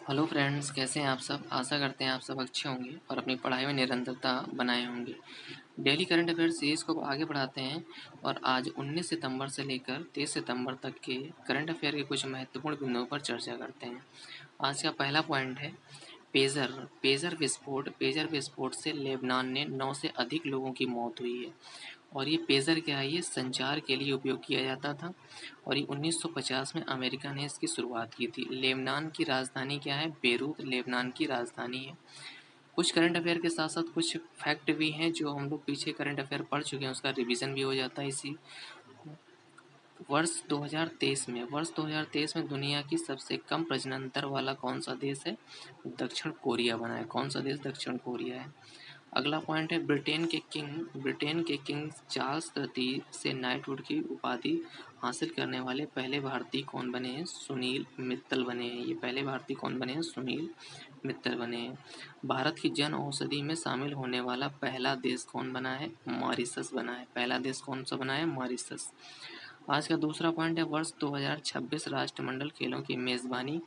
Hello friends, कैसे हैं आप सब। आशा करते हैं आप सब अच्छे होंगे और अपनी पढ़ाई में निरंतरता बनाए होंगे। डेली करंट अफेयर सीरीज़ को आगे बढ़ाते हैं और आज 19 सितंबर से लेकर 23 सितंबर तक के करंट अफेयर के कुछ महत्वपूर्ण बिंदुओं पर चर्चा करते हैं। आज का पहला पॉइंट है पेजर पेजर विस्फोट से लेबनान में 9 से अधिक लोगों की मौत हुई है। और ये पेजर क्या है, ये संचार के लिए उपयोग किया जाता था और ये 1950 में अमेरिका ने इसकी शुरुआत की थी। लेबनान की राजधानी क्या है, बेरूत लेबनान की राजधानी है। कुछ करंट अफेयर के साथ साथ कुछ फैक्ट भी हैं जो हम लोग पीछे करंट अफेयर पढ़ चुके हैं, उसका रिवीजन भी हो जाता है। इसी वर्ष 2023 में दुनिया की सबसे कम प्रजनन दर वाला कौन सा देश है, दक्षिण कोरिया बना है। कौन सा देश, दक्षिण कोरिया है। अगला पॉइंट है ब्रिटेन के किंग चार्ल्स तृतीय से नाइटहुड की उपाधि हासिल करने वाले पहले भारतीय कौन बने हैं, सुनील मित्तल बने हैं। ये पहले भारतीय कौन बने हैं, सुनील मित्तल बने हैं। भारत की जन औषधि में शामिल होने वाला पहला देश कौन बना है, मॉरिशस बना है। पहला देश कौन सा बना है, मॉरिशस। आज का दूसरा पॉइंट है वर्ष 2026 राष्ट्रमंडल खेलों की मेजबानी।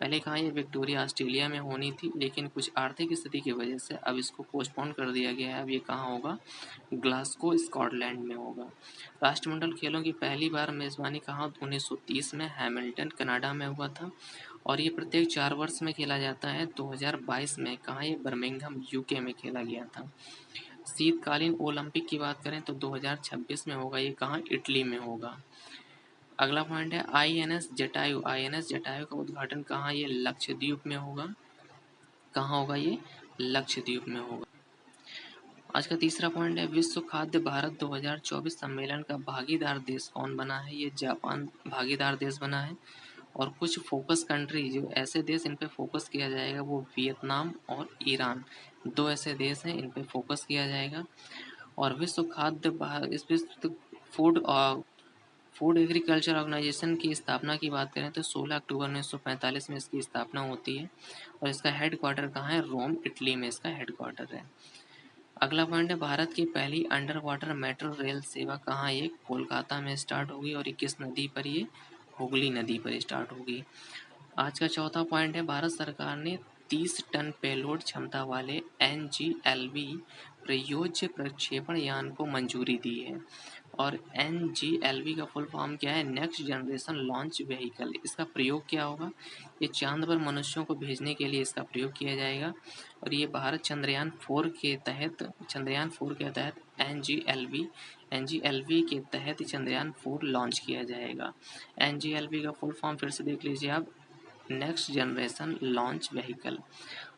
पहले कहा यह विक्टोरिया ऑस्ट्रेलिया में होनी थी, लेकिन कुछ आर्थिक स्थिति की वजह से अब इसको पोस्टपोन कर दिया गया है। अब ये कहाँ होगा, ग्लासगो स्कॉटलैंड में होगा। राष्ट्रमंडल खेलों की पहली बार मेजबानी कहाँ, 1930 में हैमिल्टन कनाडा में हुआ था और ये प्रत्येक 4 वर्ष में खेला जाता है। 2022 में कहाँ, ये बर्मिंघम यूके में खेला गया था। शीतकालीन ओलंपिक की बात करें तो 2026 में होगा, ये कहाँ, इटली में होगा। अगला पॉइंट है आईएनएस जटायु का उद्घाटन कहाँ, ये लक्षद्वीप में होगा। कहाँ होगा, ये लक्षद्वीप में होगा। आज का तीसरा पॉइंट है विश्व खाद्य भारत 2024 सम्मेलन का भागीदार देश कौन बना है, ये जापान भागीदार देश बना है। और कुछ फोकस कंट्री, जो ऐसे देश इन पे फोकस किया जाएगा, वो वियतनाम और ईरान, दो ऐसे देश हैं इन पे फोकस किया जाएगा। और इस विश्व फूड फूड एग्रीकल्चर ऑर्गेनाइजेशन की स्थापना की बात करें तो 16 अक्टूबर 1945 में इसकी स्थापना होती है और इसका हेडक्वार्टर कहाँ है, रोम इटली में इसका हेडक्वार्टर है। अगला पॉइंट है भारत की पहली अंडर वाटर मेट्रो रेल सेवा कहाँ, ये कोलकाता में स्टार्ट होगी और ये किस नदी पर, ये हुगली नदी पर स्टार्ट होगी। आज का चौथा पॉइंट है भारत सरकार ने 30 टन पेलोड क्षमता वाले NGLV प्रयोज्य प्रक्षेपण यान को मंजूरी दी है। और NGLV का फुल फॉर्म क्या है, नेक्स्ट जनरेशन लॉन्च व्हीकल। इसका प्रयोग क्या होगा, ये चांद पर मनुष्यों को भेजने के लिए इसका प्रयोग किया जाएगा और ये भारत चंद्रयान 4 के तहत NGLV के तहत चंद्रयान 4 लॉन्च किया जाएगा। NGLV का फुल फॉर्म फिर से देख लीजिए आप, नेक्स्ट जनरेशन लॉन्च व्हीकल।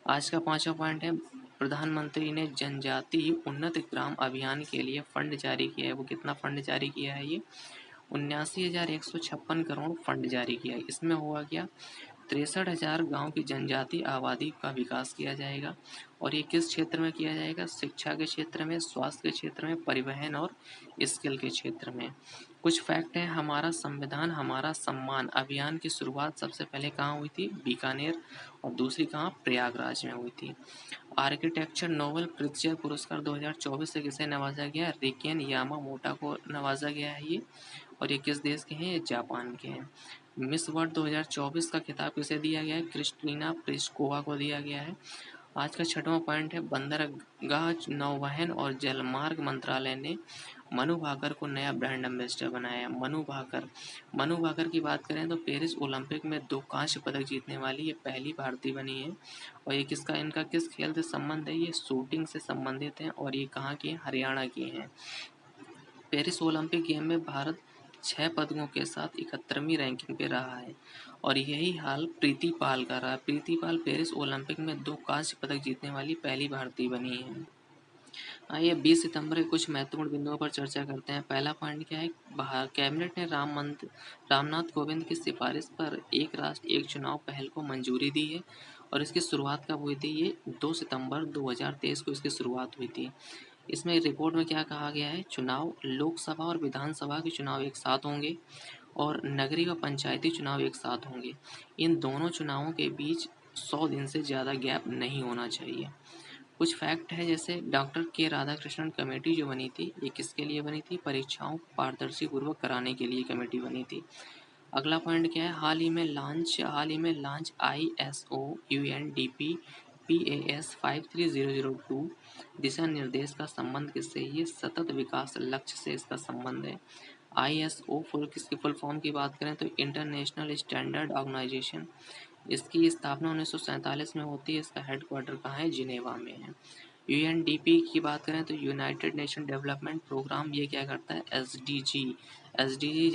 आज का पांचवा पॉइंट है प्रधानमंत्री ने जनजातीय उन्नत ग्राम अभियान के लिए फंड जारी किया है। वो कितना फंड जारी किया है, ये 79,156 करोड़ फंड जारी किया है। इसमें हुआ क्या, 63,000 गांव की जनजातीय आबादी का विकास किया जाएगा और ये किस क्षेत्र में किया जाएगा, शिक्षा के क्षेत्र में, स्वास्थ्य के क्षेत्र में, परिवहन और स्किल के क्षेत्र में। कुछ फैक्ट हैं, हमारा संविधान हमारा सम्मान अभियान की शुरुआत सबसे पहले कहाँ हुई थी, बीकानेर, और दूसरी कहाँ, प्रयागराज में हुई थी। आर्किटेक्चर नोबेल प्रित्जर पुरस्कार 2024 से किसे नवाजा गया, रिकेन यामामोटा को नवाजा गया है ये, और ये किस देश के हैं, ये जापान के हैं। मिस वर्ल्ड 2024 का खिताब किसे दिया गया है, क्रिस्टीना प्लिस्कोवा को दिया गया है। आज का छठवां पॉइंट है बंदरगाह, नौवहन और जलमार्ग मंत्रालय ने मनु भाकर को नया ब्रांड एम्बेसडर बनाया है। मनु भाकर की बात करें तो पेरिस ओलंपिक में 2 कांस्य पदक जीतने वाली ये पहली भारतीय बनी है और ये इनका किस खेल से संबंध है, ये शूटिंग से संबंधित है और ये कहाँ की है, हरियाणा की हैं। पेरिस ओलंपिक गेम में भारत 6 पदकों के साथ 71वीं रैंकिंग पे रहा है और यही हाल प्रीति पाल का रहा। प्रीति पाल पेरिस ओलंपिक में 2 कांस्य पदक जीतने वाली पहली भारतीय बनी है। आइए 20 सितंबर के कुछ महत्वपूर्ण बिंदुओं पर चर्चा करते हैं। पहला पॉइंट क्या है, कैबिनेट ने रामनाथ कोविंद की सिफारिश पर एक राष्ट्र एक चुनाव पहल को मंजूरी दी है और इसकी शुरुआत कब हुई थी, ये 2 सितंबर 2023 को इसकी शुरुआत हुई थी। इसमें रिपोर्ट में क्या कहा गया है, चुनाव लोकसभा और विधानसभा के चुनाव एक साथ होंगे और नगरीय व पंचायती चुनाव एक साथ होंगे। इन दोनों चुनावों के बीच 100 दिन से ज़्यादा गैप नहीं होना चाहिए। कुछ फैक्ट है, जैसे डॉक्टर के राधाकृष्णन कमेटी जो बनी थी, ये किसके लिए बनी थी, परीक्षाओं पारदर्शी पूर्वक कराने के लिए कमेटी बनी थी। अगला पॉइंट क्या है, हाल ही में लॉन्च ISO UNDP PAS 53002 दिशा निर्देश का संबंध किससे, ये सतत विकास लक्ष्य से इसका संबंध है। ISO फुल किसकी फुल फॉर्म की बात करें तो इंटरनेशनल स्टैंडर्ड ऑर्गेनाइजेशन, इसकी स्थापना 1947 में होती है। इसका हेडक्वार्टर कहाँ है, जिनेवा में है। यूएनडीपी की बात करें तो यूनाइटेड नेशन डेवलपमेंट प्रोग्राम, ये क्या करता है, एसडीजी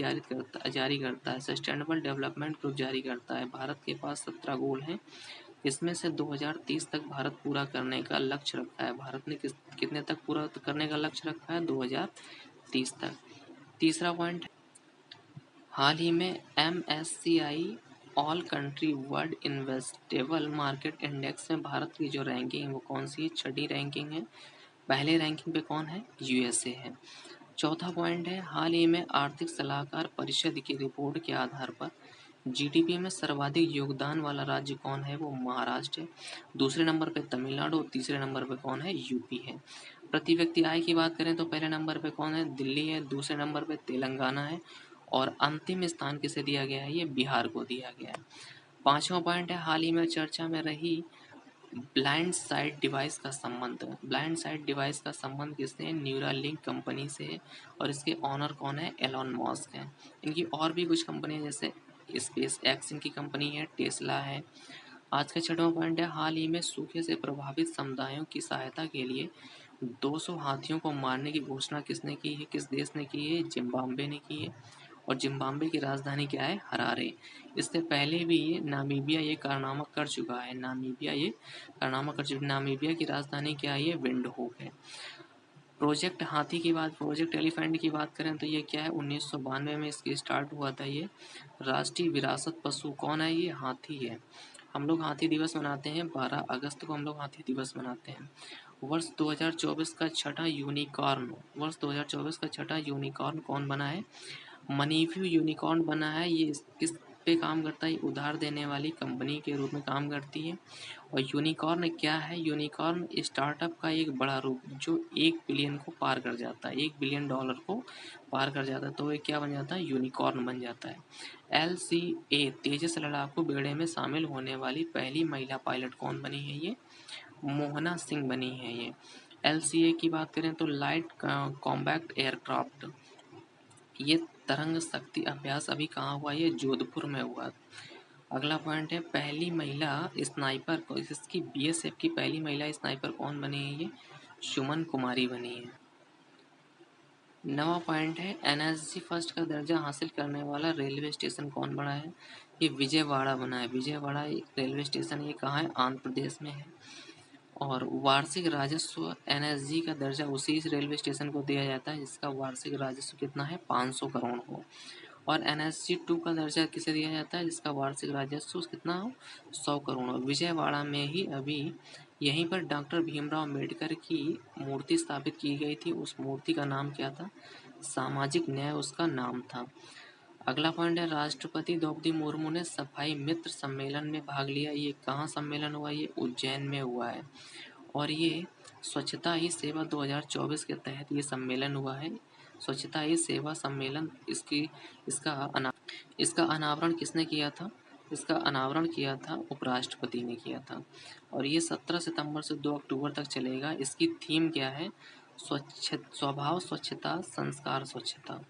जारी करता है। सस्टेनेबल डेवलपमेंट ग्रुप जारी करता है। भारत के पास 17 गोल हैं, इसमें से 2030 तक भारत पूरा करने का लक्ष्य रखा है। भारत ने कितने तक पूरा करने का लक्ष्य रखा है, 2030 तक। तीसरा पॉइंट, हाल ही में MSCI all country world investable market index में भारत की जो रैंकिंग है वो कौन सी है, छठी रैंकिंग है। पहले रैंकिंग पे कौन है, यूएसए है। चौथा पॉइंट है, हाल ही में आर्थिक सलाहकार परिषद की रिपोर्ट के आधार पर जीडीपी में सर्वाधिक योगदान वाला राज्य कौन है, वो महाराष्ट्र है। दूसरे नंबर पे तमिलनाडु और तीसरे नंबर पे कौन है, यूपी है। प्रति व्यक्ति आय की बात करें तो पहले नंबर पे कौन है, दिल्ली है। दूसरे नंबर पे तेलंगाना है और अंतिम स्थान किसे दिया गया है, ये बिहार को दिया गया है। पांचवा पॉइंट है, हाल ही में चर्चा में रही ब्लाइंड साइड डिवाइस का संबंध। ब्लाइंड साइड डिवाइस का संबंध किसने, न्यूरालिंक कंपनी से है और इसके ऑनर कौन है, एलॉन मस्क है। इनकी और भी कुछ कंपनी जैसे स्पेस एक्स इनकी कंपनी है, टेस्ला है। आज का छठवां पॉइंट है, हाल ही में सूखे से प्रभावित समुदायों की सहायता के लिए 200 हाथियों को मारने की घोषणा किसने की है, किस देश ने की है, जिम्बाब्वे ने की है। और जिम्बाब्वे की राजधानी क्या है, हरारे। इससे पहले भी ये नामीबिया ये कारनामा कर चुका है, नामीबिया की राजधानी क्या है, ये विंडहोक है। प्रोजेक्ट हाथी की बात, प्रोजेक्ट एलिफेंट की बात करें तो ये क्या है, 1992 में इसकी स्टार्ट हुआ था। ये राष्ट्रीय विरासत पशु कौन है, ये हाथी है। हम लोग हाथी दिवस मनाते हैं, 12 अगस्त को हम लोग हाथी दिवस मनाते हैं। वर्ष 2024 का छठा यूनिकॉर्न, कौन बना है, मनीव्यू यूनिकॉर्न बना है। ये किस पे काम करता है, ये उधार देने वाली कंपनी के रूप में काम करती है। और यूनिकॉर्न क्या है, यूनिकॉर्न स्टार्टअप का एक बड़ा रूप जो 1 बिलियन को पार कर जाता है, $1 बिलियन को पार कर जाता है, तो ये क्या बन जाता है, यूनिकॉर्न बन जाता है। LCA तेजस लड़ाकू बेड़े में शामिल होने वाली पहली महिला पायलट कौन बनी है, ये मोहना सिंह बनी है। ये LCA की बात करें तो लाइट कॉम्बैक्ट एयरक्राफ्ट, ये तरंग शक्ति अभ्यास अभी कहाँ हुआ, ये जोधपुर में हुआ। अगला पॉइंट है, पहली महिला स्नाइपर को, इसकी BSF की पहली महिला स्नाइपर कौन बनी है, ये सुमन कुमारी बनी है। नवा पॉइंट है, NSG फर्स्ट का दर्जा हासिल करने वाला रेलवे स्टेशन कौन बना है, ये विजयवाड़ा बना है। विजयवाड़ा रेलवे स्टेशन ये कहाँ है, आंध्र प्रदेश में है। और वार्षिक राजस्व NSG का दर्जा उसी इस रेलवे स्टेशन को दिया जाता है जिसका वार्षिक राजस्व कितना है, 500 करोड़ हो। और NSG 2 का दर्जा किसे दिया जाता है जिसका वार्षिक राजस्व कितना हो, 100 करोड़ हो। विजयवाड़ा में ही अभी यहीं पर डॉक्टर भीमराव अम्बेडकर की मूर्ति स्थापित की गई थी। उस मूर्ति का नाम क्या था, सामाजिक न्याय उसका नाम था। अगला पॉइंट है, राष्ट्रपति द्रौपदी मुर्मू ने सफाई मित्र सम्मेलन में भाग लिया। ये कहाँ सम्मेलन हुआ, ये उज्जैन में हुआ है। और ये स्वच्छता ही सेवा 2024 के तहत ये सम्मेलन हुआ है। स्वच्छता ही सेवा सम्मेलन, इसका अनावरण किसने किया था, इसका अनावरण किया था उपराष्ट्रपति ने किया था। और ये 17 सितंबर से 2 अक्टूबर तक चलेगा। इसकी थीम क्या है, स्वभाव स्वच्छता संस्कार स्वच्छता।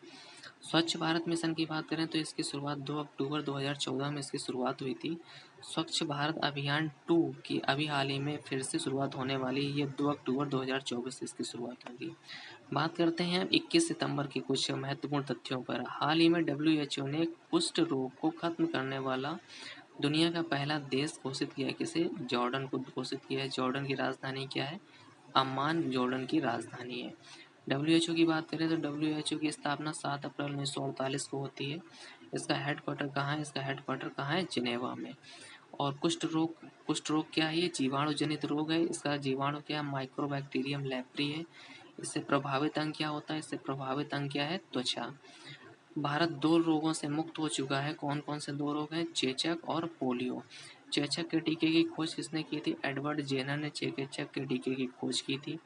स्वच्छ भारत मिशन की बात करें तो इसकी शुरुआत 2 अक्टूबर 2014 में इसकी शुरुआत हुई थी। स्वच्छ भारत अभियान 2 की अभी हाल ही में फिर से शुरुआत होने वाली है। ये 2 अक्टूबर 2024 से इसकी शुरुआत होगी। बात करते हैं 21 सितंबर के कुछ महत्वपूर्ण तथ्यों पर। हाल ही में WHO ने कुष्ठ रोग को खत्म करने वाला दुनिया का पहला देश घोषित किया है। किसे, जॉर्डन को घोषित किया है। जॉर्डन की राजधानी क्या है, अम्मान जॉर्डन की राजधानी है। WHO की बात करें तो WHO की स्थापना 7 अप्रैल 1948 को होती है। इसका हेडक्वार्टर कहाँ है, इसका हेडक्वार्टर कहाँ है, जिनेवा में। और कुष्ठ रोग क्या है, ये जीवाणु जनित रोग है। इसका जीवाणु क्या है, माइक्रोबैक्टीरियम लेप्री है। इससे प्रभावित अंग क्या होता है, इससे प्रभावित अंग क्या है, त्वचा। भारत 2 रोगों से मुक्त हो चुका है। कौन कौन से 2 रोग हैं, चेचक और पोलियो। चेचक के टीके की खोज किसने की थी, एडवर्ड जेनर ने चेचक के टीके की खोज की थी।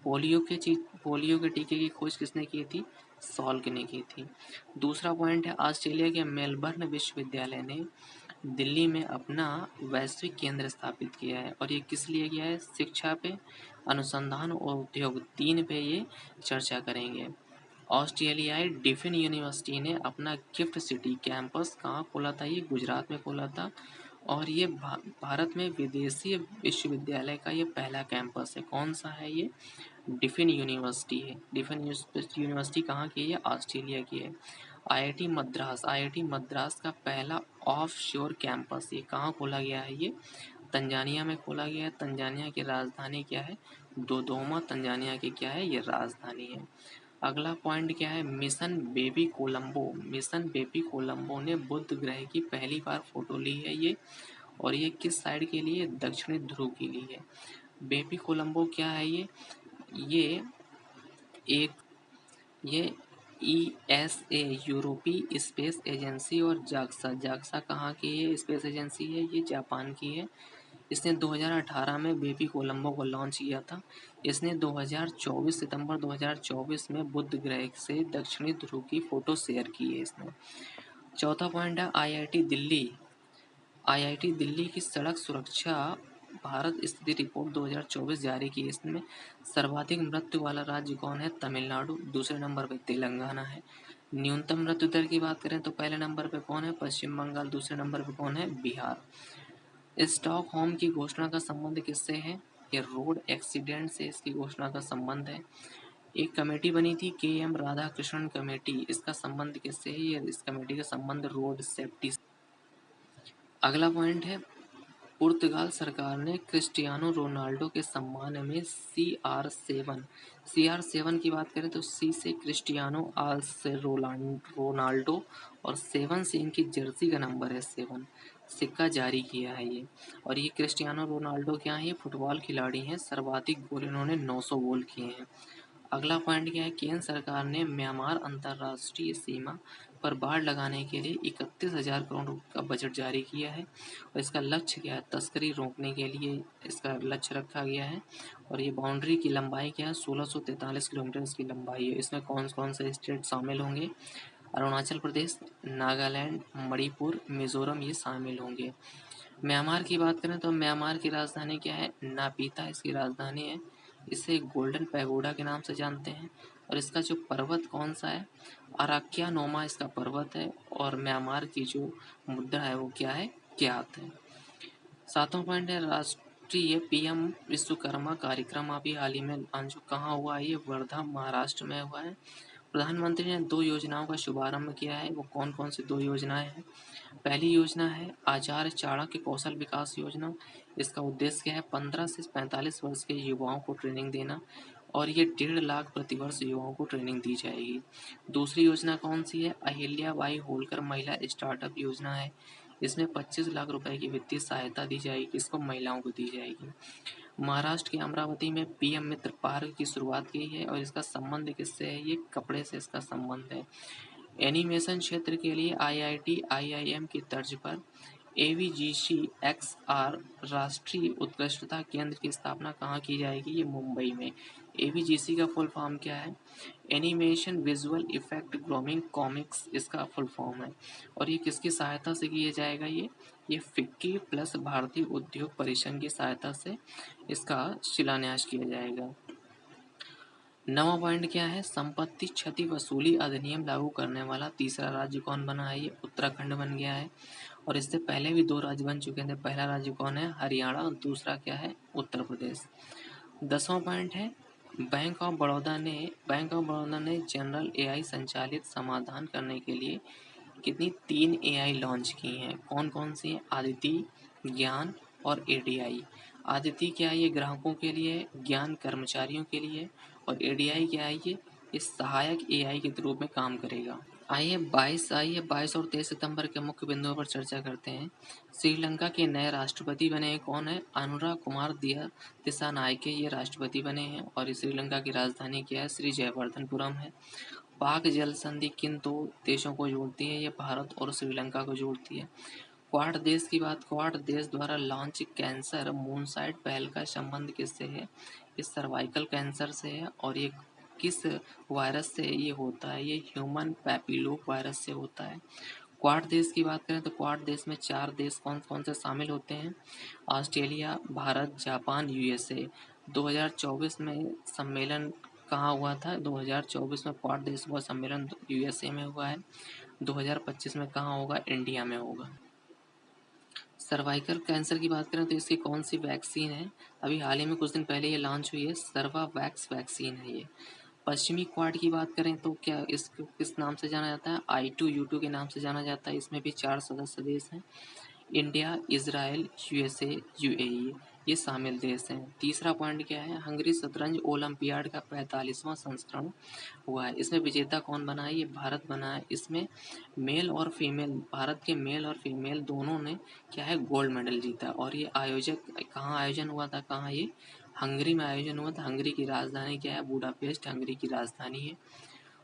पोलियो के टीके की खोज किसने की थी, सॉल्क ने की थी। दूसरा पॉइंट है ऑस्ट्रेलिया के मेलबर्न विश्वविद्यालय ने दिल्ली में अपना वैश्विक केंद्र स्थापित किया है और ये किस लिए किया है? शिक्षा पे, अनुसंधान और उद्योग, तीन पे ये चर्चा करेंगे। ऑस्ट्रेलियाई डिफिन यूनिवर्सिटी ने अपना गिफ्ट सिटी कैंपस कहाँ खोला था? ये गुजरात में खोला था और ये भारत में विदेशी विश्वविद्यालय का ये पहला कैंपस है। कौन सा है ये? डिफिन यूनिवर्सिटी है। डिफिन यूनिवर्सिटी कहाँ की है? ऑस्ट्रेलिया की है। आईआईटी मद्रास का पहला ऑफ शोर कैंपस ये कहाँ खोला गया है? ये तंजानिया में खोला गया है। तंजानिया की राजधानी क्या है? दोदोमा तंजानिया की क्या है? ये राजधानी है। अगला पॉइंट क्या है? Mission baby Colombo. Mission baby Colombo ने बुध ग्रह की पहली बार फोटो ली है ये, और ये किस साइड के लिए? दक्षिणी ध्रुव के लिए। बेबी कोलंबो क्या है ये एक ये ईएसए यूरोपीय स्पेस एजेंसी और जाक्सा कहाँ की है? स्पेस एजेंसी है ये जापान की है। इसने 2018 में बेबी कोलंबो को लॉन्च किया था। इसने 2024 सितंबर 2024 में बुध ग्रह से दक्षिणी ध्रुव की फोटो शेयर की है इसने। चौथा पॉइंट है आईआईटी दिल्ली। आईआईटी दिल्ली की सड़क सुरक्षा भारत स्थिति रिपोर्ट 2024 जारी की। इसमें सर्वाधिक मृत्यु वाला राज्य कौन है? तमिलनाडु। दूसरे नंबर पर तेलंगाना है। न्यूनतम मृत्यु दर की बात करें तो पहले नंबर पर कौन है? पश्चिम बंगाल। दूसरे नंबर पर कौन है? बिहार। स्टॉकहोम की घोषणा का संबंध किससे है? ये रोड एक्सीडेंट से इसकी घोषणा का संबंध है। एक कमेटी बनी थी के.एम. राधाकृष्णन कमेटी, इसका संबंध किससे है? ये इस कमेटी का संबंध रोड सेफ्टी से। अगला पॉइंट है पुर्तगाल सरकार ने क्रिस्टियानो रोनाल्डो के सम्मान में CR7 की बात करें तो C से क्रिस्टियानो, R से रोनाल्डो और 7 से इनकी जर्सी का नंबर है 7 सिक्का जारी किया है ये। और ये क्रिस्टियानो रोनाल्डो क्या है? ये फुटबॉल खिलाड़ी हैं। सर्वाधिक गोल इन्होंने 900 गोल किए हैं। अगला पॉइंट क्या है? केंद्र सरकार ने म्यांमार अंतर्राष्ट्रीय सीमा पर बाड़ लगाने के लिए 31,000 करोड़ का बजट जारी किया है और इसका लक्ष्य क्या है? तस्करी रोकने के लिए इसका लक्ष्य रखा गया है। और ये बाउंड्री की लंबाई क्या है? 1643 किलोमीटर इसकी लंबाई है। इसमें कौन कौन से स्टेट शामिल होंगे? अरुणाचल प्रदेश, नागालैंड, मणिपुर, मिजोरम ये शामिल होंगे। म्यांमार की बात करें तो म्यांमार की राजधानी क्या है? नापीता इसकी राजधानी है। इसे गोल्डन पैगोडा के नाम से जानते हैं। और इसका जो पर्वत कौन सा है? अराक्यानोमा इसका पर्वत है। और म्यांमार की जो मुद्रा है वो क्या है? क्यात है। सातवां पॉइंट है राष्ट्रीय पीएम विश्वकर्मा कार्यक्रम अभी हाल ही में लॉन्च कहाँ हुआ है? ये वर्धा महाराष्ट्र में हुआ है। प्रधानमंत्री ने 2 योजनाओं का शुभारंभ किया है। वो कौन कौन सी 2 योजनाएं हैं? पहली योजना है आचार्य चाणक्य कौशल विकास योजना। इसका उद्देश्य क्या है? 15 से 45 वर्ष के युवाओं को ट्रेनिंग देना और ये 1.5 लाख प्रतिवर्ष युवाओं को ट्रेनिंग दी जाएगी। दूसरी योजना कौन सी है? अहिल्याबाई होलकर महिला स्टार्टअप योजना है। इसमें 25 लाख रुपए की वित्तीय सहायता दी जाएगी। किसको? महिलाओं को दी जाएगी। महाराष्ट्र के अमरावती में पीएम मित्र पार्क की शुरुआत की है और इसका संबंध किससे है? ये कपड़े से इसका संबंध है। एनिमेशन क्षेत्र के लिए आईआईटी आईआईएम की तर्ज पर एवीजीसी एक्सआर राष्ट्रीय उत्कृष्टता केंद्र की स्थापना कहाँ की जाएगी? ये मुंबई में। एवीजीसी का फुल फॉर्म क्या है? एनिमेशन विजुअल इफेक्ट ग्रामिंग कॉमिक्स इसका फुल फॉर्म है। और ये किसकी सहायता से किया जाएगा? ये फिक्की प्लस भारतीय उद्योग परिसंघ की सहायता से इसका शिलान्यास किया जाएगा। नवा पॉइंट क्या है? संपत्ति क्षति वसूली अधिनियम लागू करने वाला तीसरा राज्य कौन बना है? ये उत्तराखंड बन गया है। और इससे पहले भी 2 राज्य बन चुके थे। पहला राज्य कौन है? हरियाणा और दूसरा क्या है? उत्तर प्रदेश। 10वां पॉइंट है बैंक ऑफ बड़ौदा ने जनरल एआई संचालित समाधान करने के लिए कितनी 3 एआई लॉन्च की हैं? कौन कौन सी हैं? आदिति, ज्ञान और एडीआई। आदिति क्या है? ये ग्राहकों के लिए, ज्ञान कर्मचारियों के लिए और एडीआई क्या है? ये सहायक एआई के रूप में काम करेगा। आइए 22 और 23 सितंबर के मुख्य बिंदुओं पर चर्चा करते हैं। श्रीलंका के नए राष्ट्रपति बने हैं कौन है? अनुराग कुमार दिसानायके ये राष्ट्रपति बने हैं और श्रीलंका की राजधानी क्या है? श्री जयवर्धनपुरम है। पाक जल संधि किन 2 देशों को जोड़ती है? ये भारत और श्रीलंका को जोड़ती है। क्वाड देश द्वारा लॉन्च कैंसर मूनसाइट पहल का संबंध किससे है? इस सर्वाइकल कैंसर से है और ये किस वायरस से ये होता है? ये ह्यूमन पैपिलोम वायरस से होता है। क्वाड देश की बात करें तो क्वाड देश में 4 देश कौन कौन से शामिल होते हैं? Australia, Bharat, Japan, USA. 2024 में सम्मेलन कहाँ हुआ था? 2024 में क्वाड देशों का सम्मेलन यूएसए में हुआ है। 2025 में कहाँ होगा? इंडिया में होगा। सर्वाइकल कैंसर की बात करें तो इसकी कौन सी वैक्सीन है? अभी हाल ही में कुछ दिन पहले ये लॉन्च हुई है, सर्वावैक्स वैक्सीन है ये। पश्चिमी क्वाड की बात करें तो क्या इसको किस नाम से जाना जाता है? I2U2 के नाम से जाना जाता है। इसमें भी 4 सदस्य देश हैं, इंडिया, इजराइल, यूएसए, यूएई, ये शामिल देश हैं। तीसरा पॉइंट क्या है? हंगरी शतरंज ओलंपियाड का 45वां संस्करण हुआ है। इसमें विजेता कौन बना है? ये भारत बना है। इसमें मेल और फीमेल, भारत के मेल और फीमेल दोनों ने क्या है, गोल्ड मेडल जीता। और ये आयोजक कहाँ आयोजन हुआ था? कहाँ? ये हंगरी में आयोजन हुआ था। हंगरी की राजधानी क्या है? बुडापेस्ट हंगरी की राजधानी है।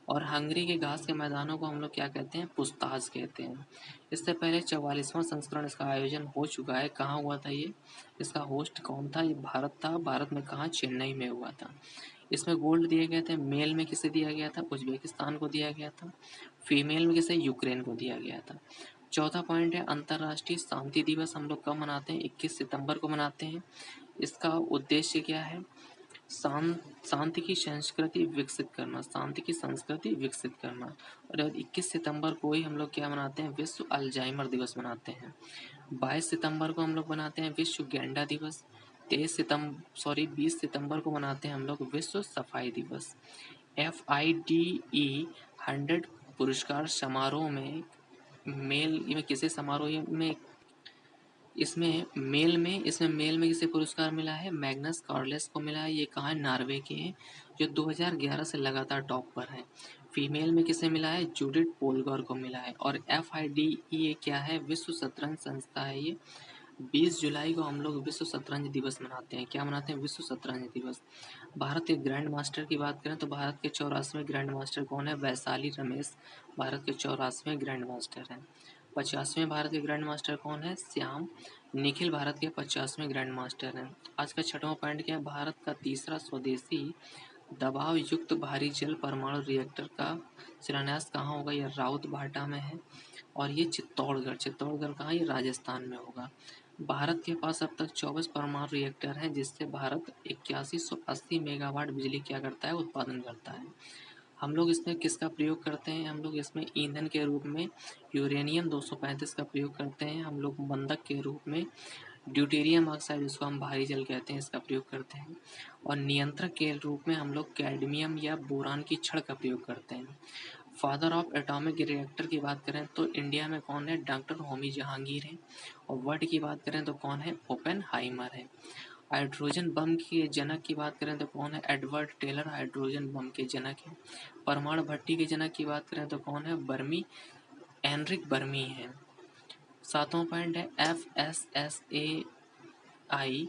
और हंगरी के घास के मैदानों को हम लोग क्या कहते हैं? पुस्ताज कहते हैं। इससे पहले 44वां संस्करण इसका आयोजन हो चुका है। कहाँ हुआ था ये? इसका होस्ट कौन था? ये भारत था। भारत में कहाँ? चेन्नई में हुआ था। इसमें गोल्ड दिए गए थे। मेल में किसे दिया गया था? उज्बेकिस्तान को दिया गया था। फीमेल में किसे? यूक्रेन को दिया गया था। चौथा पॉइंट है अंतर्राष्ट्रीय शांति दिवस हम लोग कब मनाते हैं? 21 सितंबर को मनाते हैं। इसका उद्देश्य क्या है? शांति की संस्कृति विकसित करना, शांति की संस्कृति विकसित करना। और 21 सितंबर को ही हम लोग क्या मनाते हैं? विश्व अल्जाइमर दिवस मनाते हैं। 22 सितंबर को हम लोग मनाते हैं विश्व गेंडा दिवस। 20 सितंबर को मनाते हैं हम लोग विश्व सफाई दिवस। FIDE 100 पुरस्कार समारोह में मेल में किसे समारोह में इसमें मेल में किसे पुरस्कार मिला है? मैग्नस कार्लस को मिला है। ये कहाँ है? नॉर्वे के हैं, जो 2011 से लगातार टॉप पर है। फीमेल में किसे मिला है? जूडिथ पोलगर को मिला है। और FIDE ये क्या है? विश्व शतरंज संस्था है ये। 20 जुलाई को हम लोग विश्व शतरंज दिवस मनाते हैं। क्या मनाते हैं? विश्व शतरंज दिवस। भारत के ग्रैंड मास्टर की बात करें तो भारत के 84वें ग्रैंड मास्टर कौन है? वैशाली रमेश भारत के 84वें ग्रैंड मास्टर हैं। 50वें भारत के ग्रैंड मास्टर कौन है? श्याम निखिल भारत के 50वें ग्रैंड मास्टर हैं। आज का छठवां पॉइंट क्या है? भारत का तीसरा स्वदेशी दबाव युक्त भारी जल परमाणु रिएक्टर का शिलान्यास कहाँ होगा? यह राउत भाटा में है। और ये चित्तौड़गढ़ कहाँ? ये राजस्थान में होगा। भारत के पास अब तक 24 परमाणु रिएक्टर हैं, जिससे भारत 8180 मेगावाट बिजली क्या करता है? उत्पादन करता है। हम लोग इसमें किसका प्रयोग करते हैं? हम लोग इसमें ईंधन के रूप में यूरेनियम 235 का प्रयोग करते हैं। हम लोग बंधक के रूप में ड्यूटेरियम ऑक्साइड, जिसको हम भारी जल कहते हैं, इसका प्रयोग करते हैं। और नियंत्रक के रूप में हम लोग कैडमियम या बोरान की छड़ का प्रयोग करते हैं। फादर ऑफ एटॉमिक रिएक्टर की बात करें तो इंडिया में कौन है? डॉक्टर होमी जहांगीर है। और वर्ल्ड की बात करें तो कौन है? ओपेनहाइमर है। हाइड्रोजन बम के जनक की बात करें तो कौन है? एडवर्ड टेलर हाइड्रोजन बम के जनक है। परमाणु भट्टी के जनक की बात करें तो कौन है? एनरिक बर्मी है। सातवां पॉइंट है FSSAI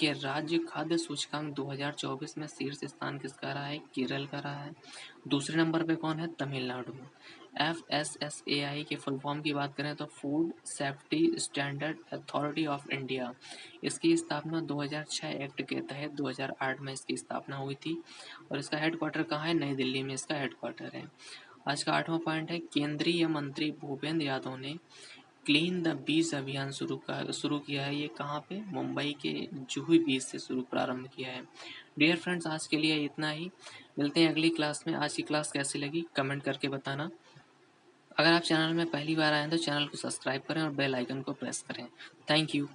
के राज्य खाद्य सूचकांक 2024 में शीर्ष स्थान किसका रहा है? केरल का रहा है। दूसरे नंबर पे कौन है? तमिलनाडु। FSSAI के फुल फॉर्म की बात करें तो food safety standard authority of India. इसकी स्थापना 2006 एक्ट के तहत 2008 में इसकी स्थापना हुई थी। और इसका हेडक्वार्टर कहाँ है? नई दिल्ली में इसका हेडक्वार्टर है। आज का 8वां पॉइंट है केंद्रीय मंत्री भूपेंद्र यादव ने क्लीन द बीच अभियान शुरू किया है। ये कहाँ पे? मुंबई के जुहू बीच से प्रारंभ किया है। डियर फ्रेंड्स, आज के लिए इतना ही। मिलते हैं अगली क्लास में। आज की क्लास कैसी लगी कमेंट करके बताना। अगर आप चैनल में पहली बार आए हैं तो चैनल को सब्सक्राइब करें और बेल आइकन को प्रेस करें। Thank you.